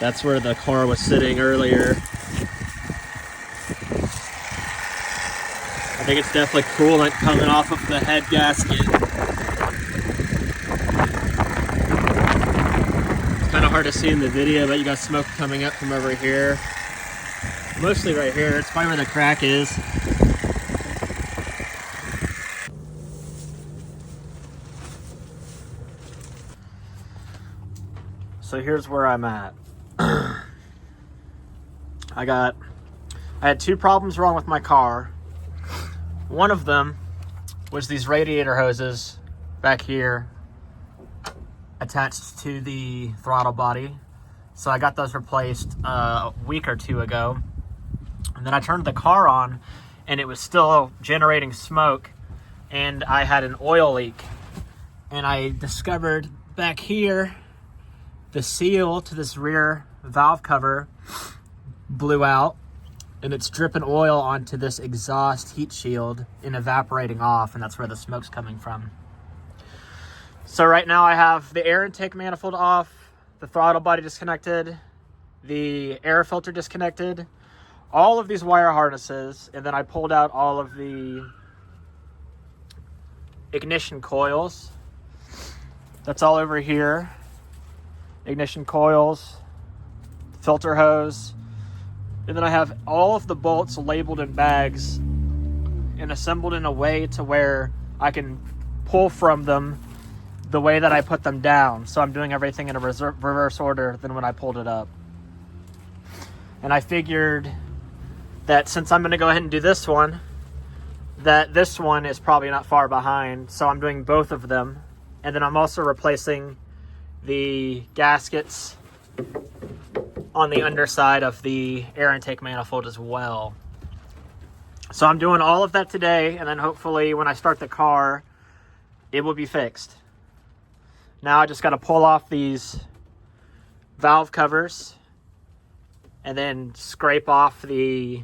That's where the car was sitting earlier. I think it's definitely coolant coming off of the head gasket. It's kind of hard to see in the video, but you got smoke coming up from over here. Mostly right here. It's probably where the crack is. So here's where I'm at. I had two problems wrong with my car. One of them was these radiator hoses back here attached to the throttle body. So I got those replaced a week or two ago. And then I turned the car on and it was still generating smoke, and I had an oil leak. And I discovered back here the seal to this rear valve cover blew out, and it's dripping oil onto this exhaust heat shield and evaporating off, and that's where the smoke's coming from. So right now I have the air intake manifold off, the throttle body disconnected, the air filter disconnected, all of these wire harnesses, and then I pulled out all of the ignition coils. That's all over here. Ignition coils, filter hose, and then I have all of the bolts labeled in bags and assembled in a way to where I can pull from them the way that I put them down. So I'm doing everything in a reverse order than when I pulled it up. And I figured that since I'm going to go ahead and do this one, that this one is probably not far behind. So I'm doing both of them. And then I'm also replacing the gaskets on the underside of the air intake manifold as well. So I'm doing all of that today, and then hopefully when I start the car, it will be fixed. Now I just got to pull off these valve covers and then scrape off the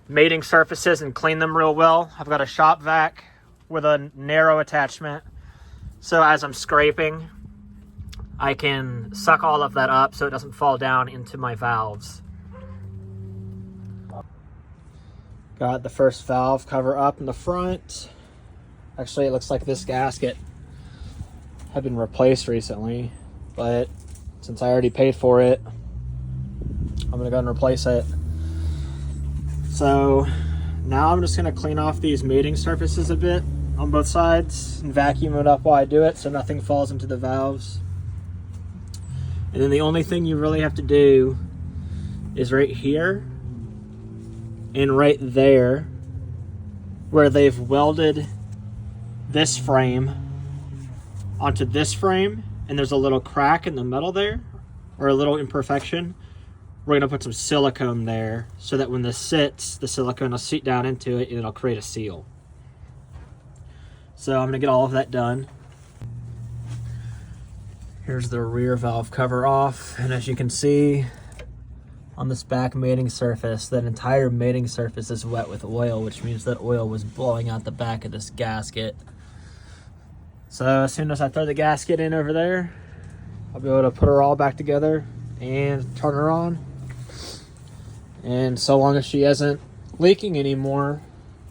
mating surfaces and clean them real well. I've got a shop vac with a narrow attachment, so as I'm scraping, I can suck all of that up so it doesn't fall down into my valves. Got the first valve cover up in the front. Actually, it looks like this gasket had been replaced recently, but since I already paid for it, I'm gonna go and replace it. So now I'm just gonna clean off these mating surfaces a bit on both sides and vacuum it up while I do it so nothing falls into the valves. And then the only thing you really have to do is right here and right there where they've welded this frame onto this frame, and there's a little crack in the metal there, or a little imperfection. We're gonna put some silicone there so that when this sits, the silicone will seat down into it and it'll create a seal. So I'm gonna get all of that done. Here's the rear valve cover off, and as you can see on this back mating surface, that entire mating surface is wet with oil, which means that oil was blowing out the back of this gasket. So as soon as I throw the gasket in over there, I'll be able to put her all back together and turn her on. And so long as she isn't leaking anymore,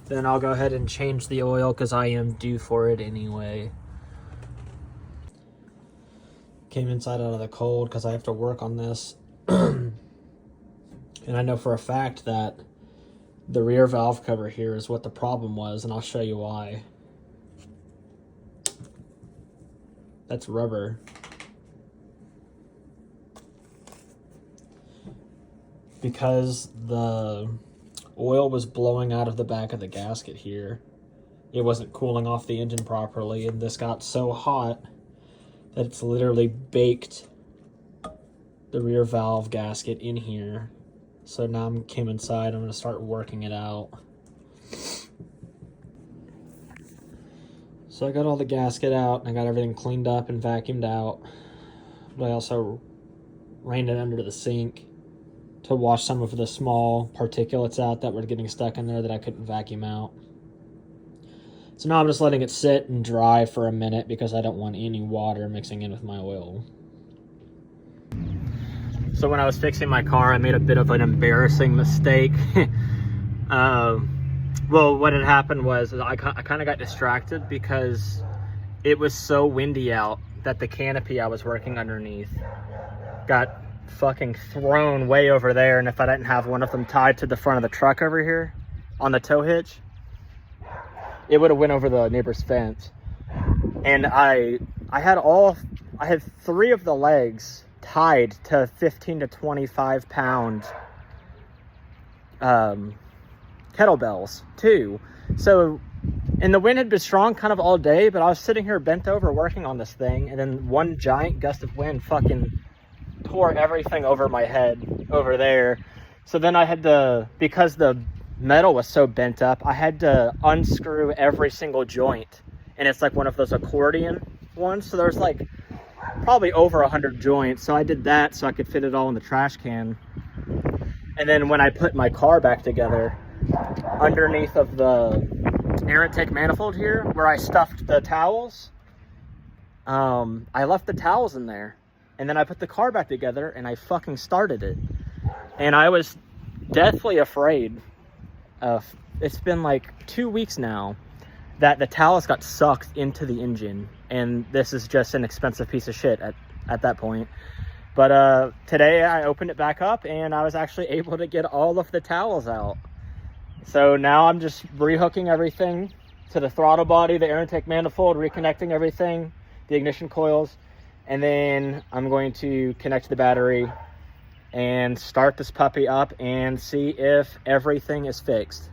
then I'll go ahead and change the oil because I am due for it anyway. Came inside out of the cold because I have to work on this. And I know for a fact that the rear valve cover here is what the problem was, and I'll show you why. That's rubber. Because the oil was blowing out of the back of the gasket here, it wasn't cooling off the engine properly, and this got so hot that it's literally baked the rear valve gasket in here. So now I came inside, I'm gonna start working it out. So I got all the gasket out, and I got everything cleaned up and vacuumed out. But I also ran it under the sink to wash some of the small particulates out that were getting stuck in there that I couldn't vacuum out. So now I'm just letting it sit and dry for a minute because I don't want any water mixing in with my oil. So when I was fixing my car, I made a bit of an embarrassing mistake. Well, what had happened was I kind of got distracted because it was so windy out that the canopy I was working underneath got fucking thrown way over there. And if I didn't have one of them tied to the front of the truck over here on the tow hitch, it would have went over the neighbor's fence. And I had 3 of the legs tied to 15 to 25 pound kettlebells too. So, and the wind had been strong kind of all day, but I was sitting here bent over working on this thing, and then one giant gust of wind fucking tore everything over my head over there. So then I had to, because the metal was so bent up, I had to unscrew every single joint, and it's like one of those accordion ones, so there's like probably over 100 joints. So I did that so I could fit it all in the trash can. And then when I put my car back together, underneath of the air intake manifold here where I stuffed the towels, I left the towels in there, and then I put the car back together and I fucking started it, and I was deathly afraid of, it's been like 2 weeks now that the towels got sucked into the engine, and this is just an expensive piece of shit at that point. But today I opened it back up and I was actually able to get all of the towels out. So now I'm just rehooking everything to the throttle body, the air intake manifold, reconnecting everything, the ignition coils, and then I'm going to connect the battery and start this puppy up and see if everything is fixed.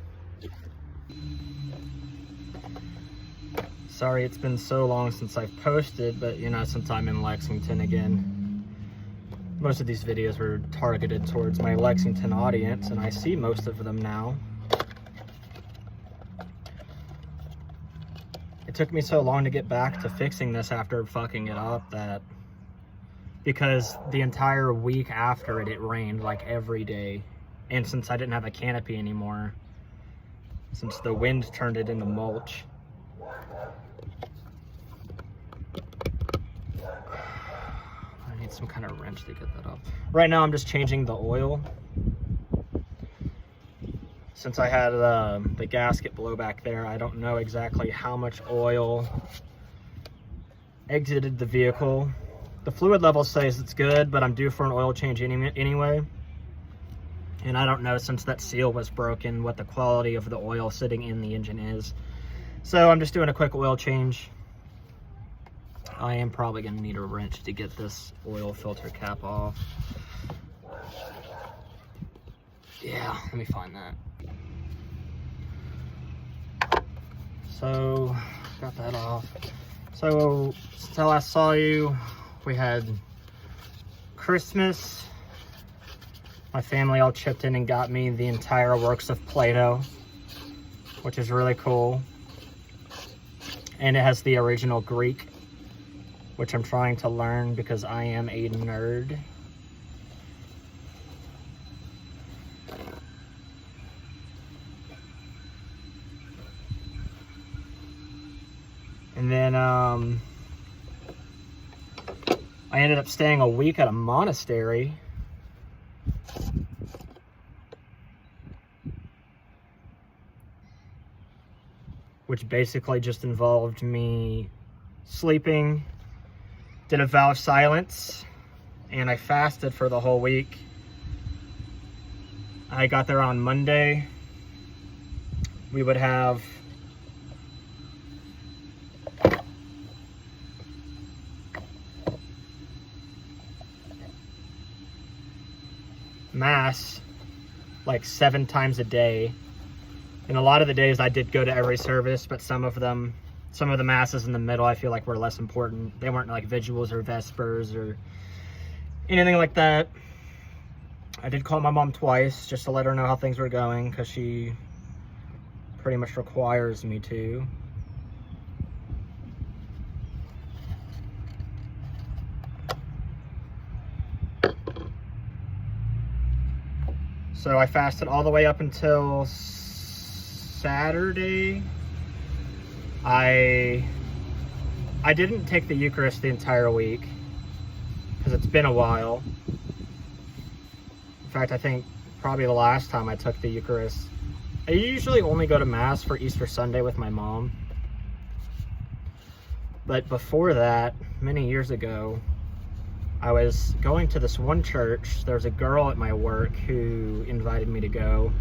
Sorry it's been so long since I've posted, but you know, since I'm in Lexington again, most of these videos were targeted towards my Lexington audience, and I see most of them now. It took me so long to get back to fixing this after fucking it up, that because the entire week after it rained like every day, and since I didn't have a canopy anymore, since the wind turned it into mulch, I need some kind of wrench to get that up. Right now I'm just changing the oil. Since I had the gasket blow back there, I don't know exactly how much oil exited the vehicle. The fluid level says it's good, but I'm due for an oil change anyway. And I don't know, since that seal was broken, what the quality of the oil sitting in the engine is. So I'm just doing a quick oil change. I am probably gonna need a wrench to get this oil filter cap off. Yeah, let me find that. So, got that off. So, since I last saw you, we had Christmas. My family all chipped in and got me the entire works of Play-Doh, which is really cool. And it has the original Greek, which I'm trying to learn because I am a nerd. And then I ended up staying a week at a monastery. Which basically just involved me sleeping, did a vow of silence, and I fasted for the whole week. I got there on Monday. We would have Mass like 7 times a day. And a lot of the days I did go to every service, but some of the masses in the middle I feel like were less important. They weren't like vigils or vespers or anything like that. I did call my mom twice just to let her know how things were going, because she pretty much requires me to. So I fasted all the way up until Saturday. I didn't take the Eucharist the entire week because it's been a while. fact, I think probably the last time I took the Eucharist. I usually only go to Mass for Easter Sunday with my mom. But before that, many years ago, I was going to this one church. There was a girl at my work who invited me to go.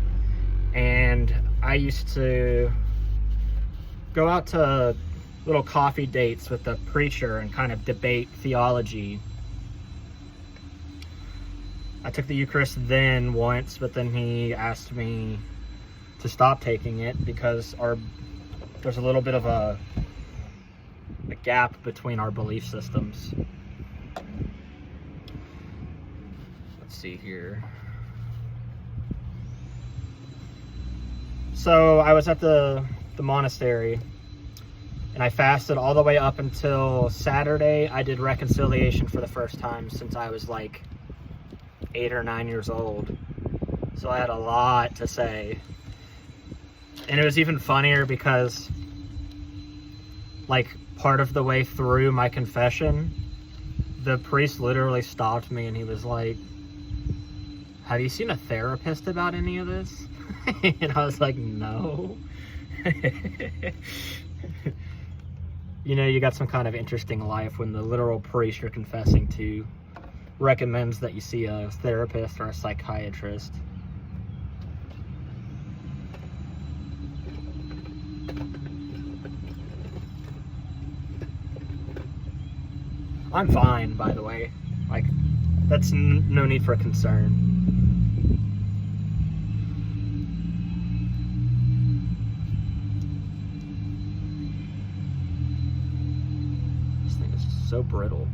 And I used to go out to little coffee dates with the preacher and kind of debate theology. I took the Eucharist then once, but then he asked me to stop taking it because there's a little bit of a gap between our belief systems. Let's see here. So I was at the monastery, and I fasted all the way up until Saturday. I did reconciliation for the first time since I was like 8 or 9 years old. So I had a lot to say. And it was even funnier because, like, part of the way through my confession, the priest literally stopped me and he was like, "Have you seen a therapist about any of this?" And I was like, "No." You know, you got some kind of interesting life when the literal priest you're confessing to recommends that you see a therapist or a psychiatrist. I'm fine, by the way. Like, that's no need for concern. This thing is so brittle.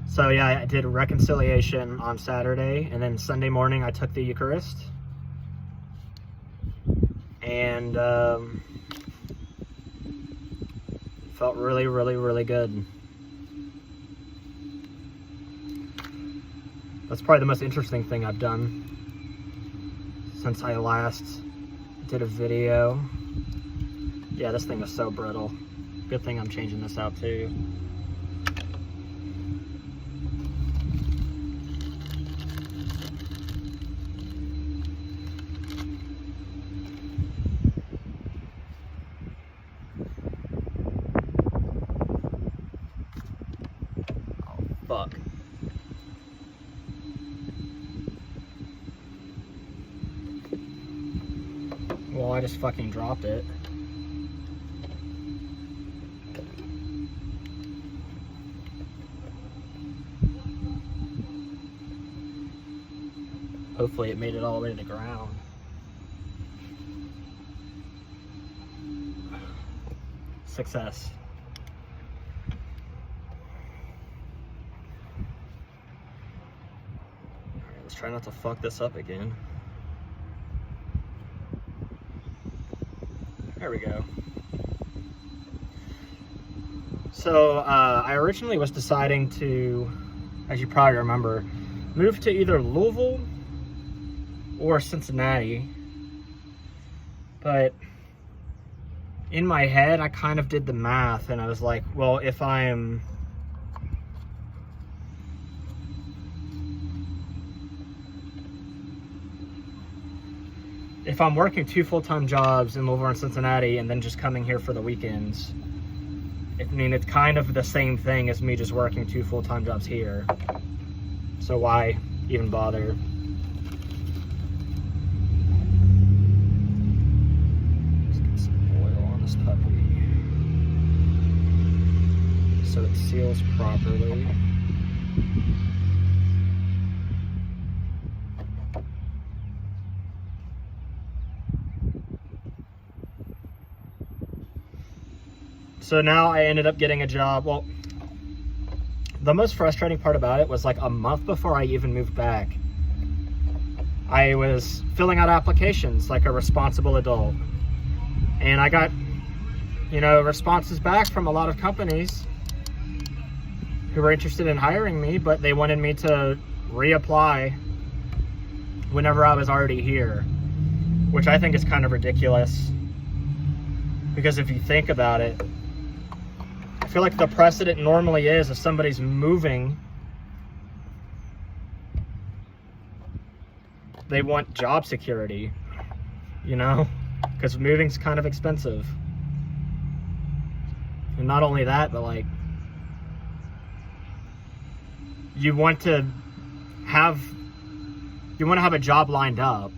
So yeah, I did reconciliation on Saturday, and then Sunday morning I took the Eucharist. And felt really, really, really good. That's probably the most interesting thing I've done since I last did a video. Yeah, this thing is so brittle. Good thing I'm changing this out too. Fuck. Well, I just fucking dropped it. Hopefully it made it all the way to the ground. Success. Let's try not to fuck this up again. There we go. So, I originally was deciding to, as you probably remember, move to either Louisville or Cincinnati. But in my head, I kind of did the math and I was like, well, if I'm working 2 full-time jobs in Louisville and Cincinnati and then just coming here for the weekends, I mean, it's kind of the same thing as me just working 2 full-time jobs here. So why even bother? Let's get some oil on this puppy so it seals properly. So now I ended up getting a job. Well, the most frustrating part about it was like a month before I even moved back, I was filling out applications like a responsible adult. And I got, you know, responses back from a lot of companies who were interested in hiring me, but they wanted me to reapply whenever I was already here, which I think is kind of ridiculous. Because if you think about it, I feel like the precedent normally is if somebody's moving they want job security, you know, because moving's kind of expensive. And not only that, but like, you want to have a job lined up.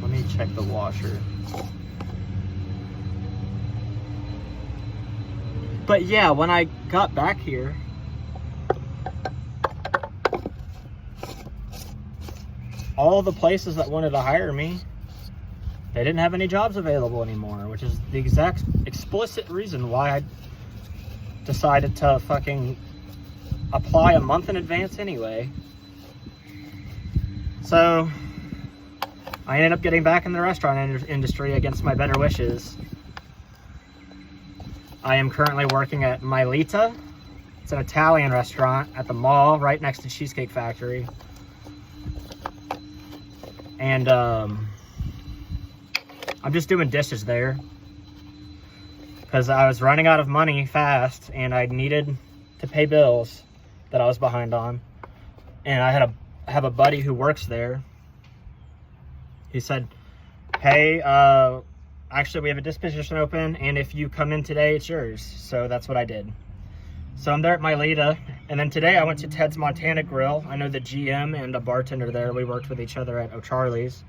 Let me check the washer. But yeah, when I got back here, all the places that wanted to hire me, they didn't have any jobs available anymore, which is the exact explicit reason why I decided to fucking apply a month in advance anyway. So I ended up getting back in the restaurant industry against my better wishes. I am currently working at Mylita. It's an Italian restaurant at the mall right next to Cheesecake Factory. And I'm just doing dishes there because I was running out of money fast and I needed to pay bills that I was behind on. And I have a buddy who works there. He said, hey, actually we have a disposition open, and if you come in today, it's yours. So that's what I did. So I'm there at Mylita, and then today I went to Ted's Montana Grill. I know the GM and a bartender there. We worked with each other at O'Charlie's.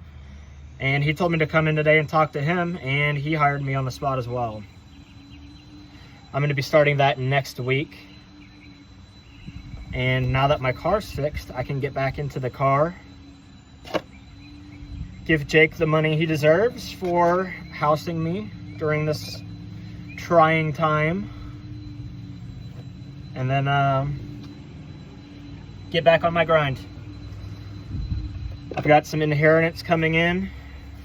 And he told me to come in today and talk to him, and he hired me on the spot as well. I'm going to be starting that next week. And now that my car's fixed, I can get back into the car, give Jake the money he deserves for housing me during this trying time, and then get back on my grind. I've got some inheritance coming in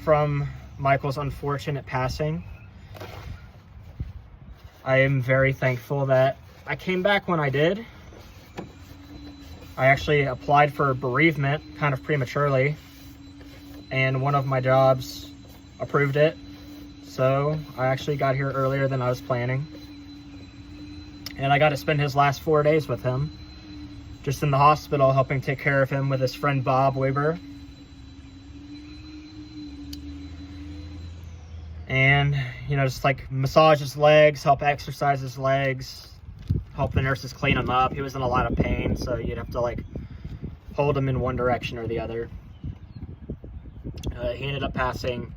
from Michael's unfortunate passing. I am very thankful that I came back when I did. I actually applied for bereavement kind of prematurely, and one of my jobs approved it. So I actually got here earlier than I was planning. And I got to spend his last 4 days with him, just in the hospital, helping take care of him with his friend Bob Weber. And, you know, just like massage his legs, help exercise his legs, help the nurses clean him up. He was in a lot of pain, so you'd have to like hold him in one direction or the other. He ended up passing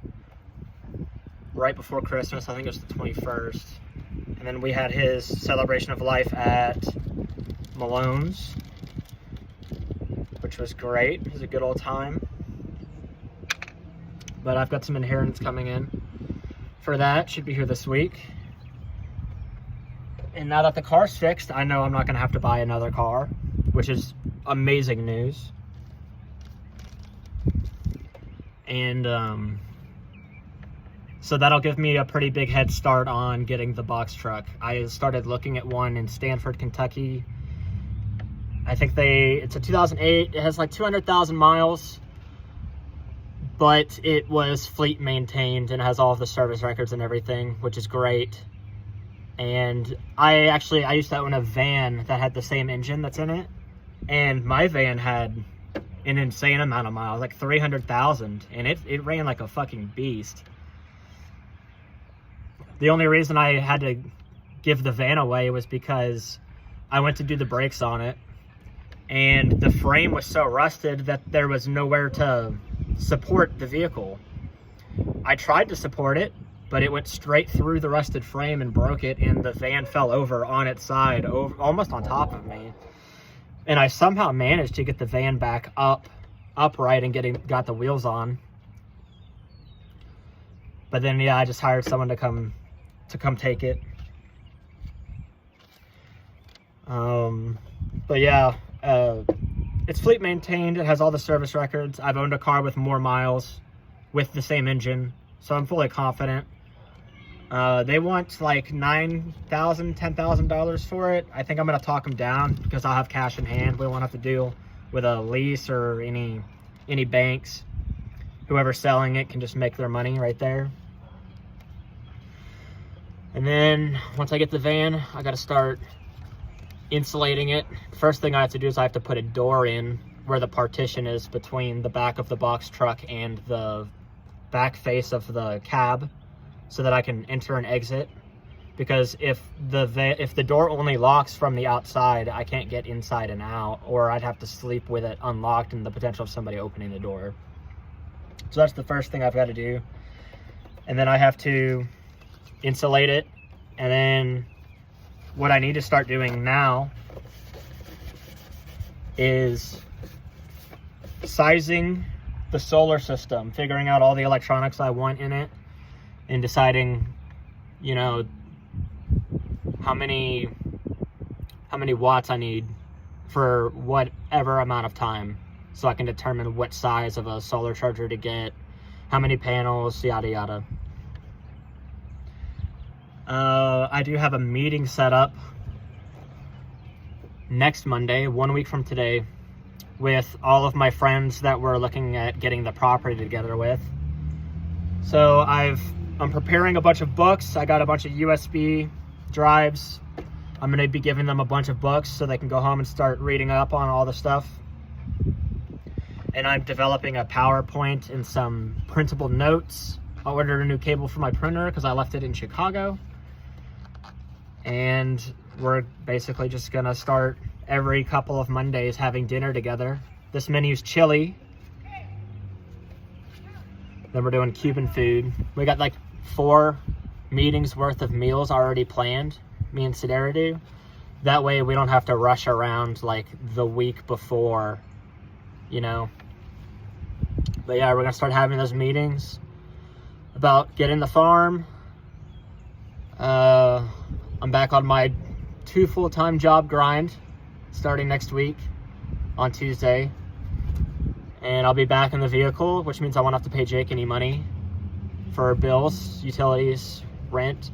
right before Christmas. I think it was the 21st. And then we had his celebration of life at Malone's, which was great. It was a good old time. But I've got some inheritance coming in for that. Should be here this week. And now that the car's fixed, I know I'm not going to have to buy another car, which is amazing news. And so that'll give me a pretty big head start on getting the box truck. I started looking at one in Stanford, Kentucky. I think it's a 2008. It has like 200,000 miles, but it was fleet maintained and has all of the service records and everything, which is great. And I used to own a van that had the same engine that's in it, and my van had an insane amount of miles, like 300,000, and it ran like a fucking beast. The only reason I had to give the van away was because I went to do the brakes on it, and the frame was so rusted that there was nowhere to support the vehicle. I tried to support it, but it went straight through the rusted frame and broke it, and the van fell over on its side, almost on top of me. And I somehow managed to get the van back upright and got the wheels on. But then, yeah, I just hired someone to come take it. But yeah, it's fleet maintained. It has all the service records. I've owned a car with more miles with the same engine, so I'm fully confident. They want like $9,000, $10,000 for it. I think I'm going to talk them down because I'll have cash in hand. We won't have to deal with a lease or any banks whoever's selling it can just make their money right there. And then once I get the van, I gotta start insulating it. First thing I have to do is I have to put a door in where the partition is between the back of the box truck and the back face of the cab, so that I can enter and exit. Because if the door only locks from the outside, I can't get inside and out, or I'd have to sleep with it unlocked and the potential of somebody opening the door. So that's the first thing I've got to do. And then I have to insulate it. And then what I need to start doing now is sizing the solar system, figuring out all the electronics I want in it, and deciding, you know, how many watts I need for whatever amount of time, so I can determine what size of a solar charger to get, how many panels, yada yada. I do have a meeting set up next Monday, 1 week from today, with all of my friends that we're looking at getting the property together with. So I'm preparing a bunch of books. I got a bunch of USB drives. I'm going to be giving them a bunch of books so they can go home and start reading up on all the stuff. And I'm developing a PowerPoint and some printable notes. I ordered a new cable for my printer because I left it in Chicago. And we're basically just going to start every couple of Mondays having dinner together. This menu's chili. Then we're doing Cuban food. We got like 4 meetings worth of meals already planned, me and Sidera do. That way we don't have to rush around like the week before, you know. But yeah, we're gonna start having those meetings about getting the farm. I'm back on my 2 full-time job grind starting next week on Tuesday. And I'll be back in the vehicle, which means I won't have to pay Jake any money for bills, utilities, rent.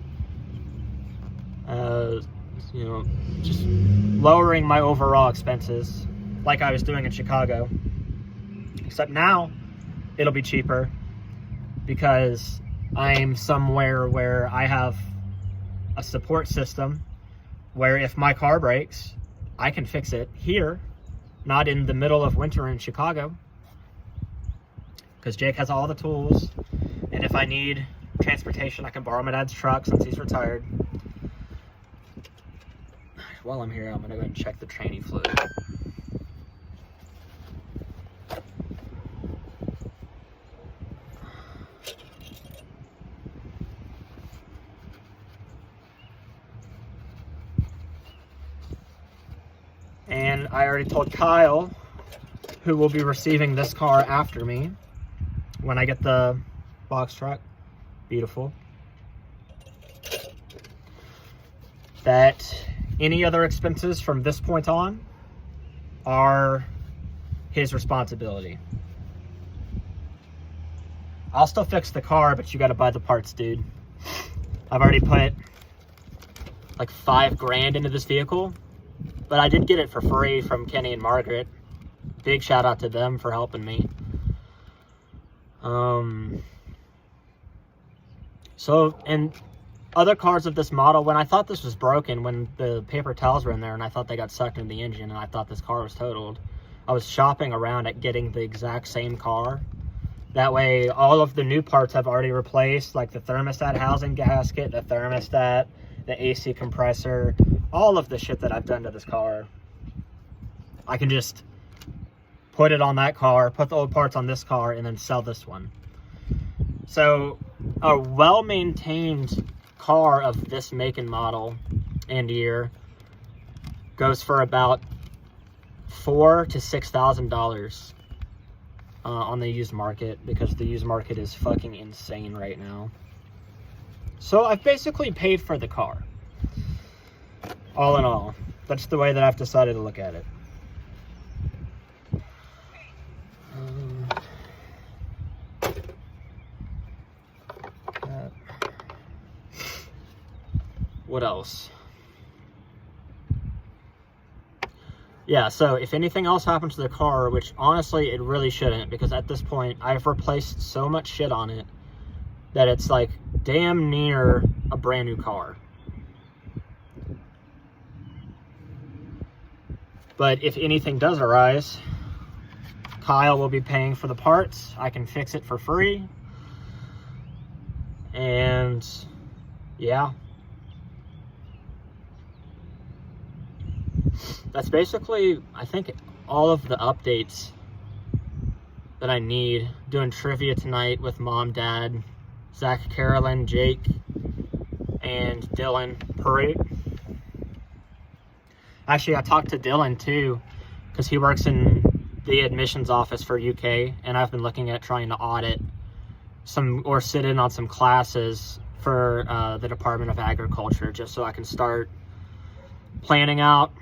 You know, just lowering my overall expenses like I was doing in Chicago. Except now it'll be cheaper because I'm somewhere where I have a support system where if my car breaks, I can fix it here, not in the middle of winter in Chicago. Because Jake has all the tools, and if I need transportation, I can borrow my dad's truck since he's retired. While I'm here, I'm gonna go ahead and check the tranny fluid. And I already told Kyle, who will be receiving this car after me, when I get the box truck, beautiful, that any other expenses from this point on are his responsibility. I'll still fix the car, but you gotta buy the parts, dude. I've already put like $5 grand into this vehicle, but I did get it for free from Kenny and Margaret. Big shout out to them for helping me. So, and other cars of this model, when I thought this was broken, when the paper towels were in there and I thought they got sucked into the engine and I thought this car was totaled, I was shopping around at getting the exact same car. That way, all of the new parts I've already replaced, like the thermostat housing gasket, the thermostat, the AC compressor, all of the shit that I've done to this car. I can just put it on that car, put the old parts on this car, and then sell this one. So a well-maintained car of this make and model and year goes for about $4,000 to $6,000 on the used market, because the used market is fucking insane right now. So I've basically paid for the car. All in all, that's the way that I've decided to look at it. What else? yeah, so if anything else happens to the car, which honestly it really shouldn't, because at this point I've replaced so much shit on it that it's like damn near a brand new car. But if anything does arise, Kyle will be paying for the parts. I can fix it for free. And yeah. That's basically, I think, all of the updates that I need. Doing trivia tonight with Mom, Dad, Zach, Carolyn, Jake, and Dylan Parade. Actually, I talked to Dylan too, because he works in the admissions office for UK, and I've been looking at trying to audit some, or sit in on some classes for the Department of Agriculture, just so I can start planning out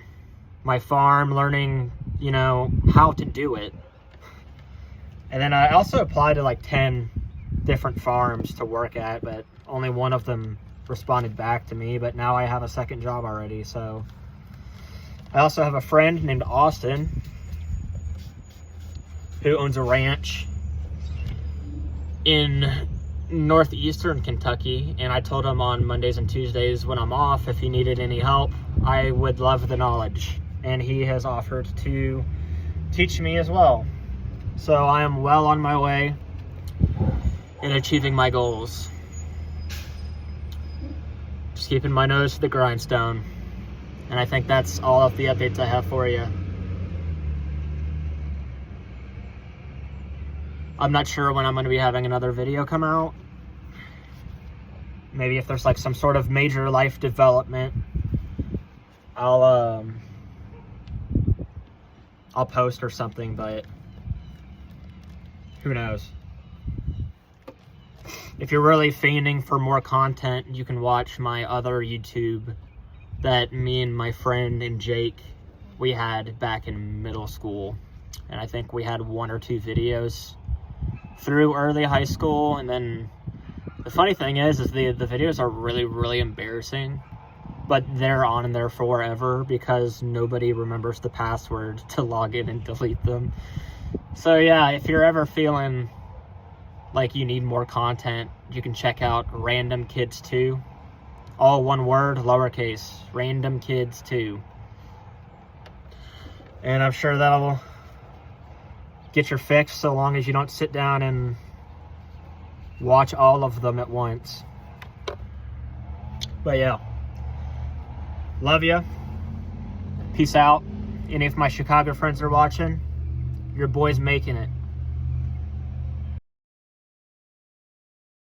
my farm, learning, you know, how to do it. And then I also applied to like 10 different farms to work at, but only one of them responded back to me. But now I have a second job already. So I also have a friend named Austin who owns a ranch in northeastern Kentucky, and I told him on Mondays and Tuesdays when I'm off, if he needed any help, I would love the knowledge, and he has offered to teach me as well. So I am well on my way in achieving my goals. Just keeping my nose to the grindstone, and I think that's all of the updates I have for you. I'm not sure when I'm going to be having another video come out. Maybe if there's like some sort of major life development, I'll post or something, but who knows. If you're really fiending for more content, you can watch my other YouTube that me and my friend and Jake, we had back in middle school. And I think we had 1 or 2 videos through early high school. And then the funny thing is the videos are really, really embarrassing, but they're on there forever because nobody remembers the password to log in and delete them. So yeah, if you're ever feeling like you need more content, you can check out Random Kids 2. All one word, lowercase, Random Kids 2. And I'm sure that'll get your fix, so long as you don't sit down and watch all of them at once. But yeah, love ya. Peace out. Any of my Chicago friends are watching, your boy's making it.